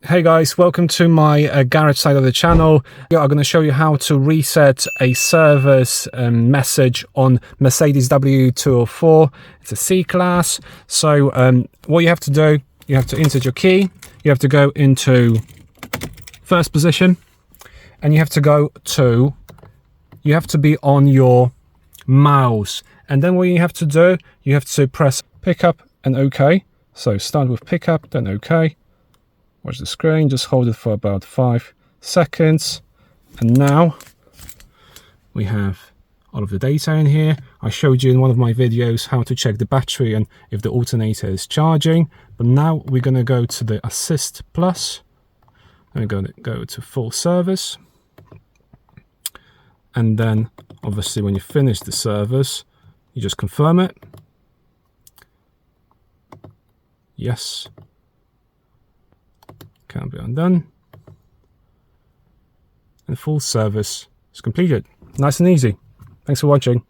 Hey guys, welcome to my garage side of the channel. I'm going to show you how to reset a service message on Mercedes W204. It's a C-Class. So what you have to do, you have to insert your key, you have to go into first position, and you have to be on your mouse. And then what you have to do, you have to press pickup and OK. So start with pickup, then OK. Watch the screen, just hold it for about 5 seconds. And now we have all of the data in here. I showed you in one of my videos how to check the battery and if the alternator is charging. But now we're going to go to the ASSYST Plus. And we're going to go to full service. And then obviously when you finish the service, you just confirm it. Yes. Can't be undone. And full service is completed. Nice and easy. Thanks for watching.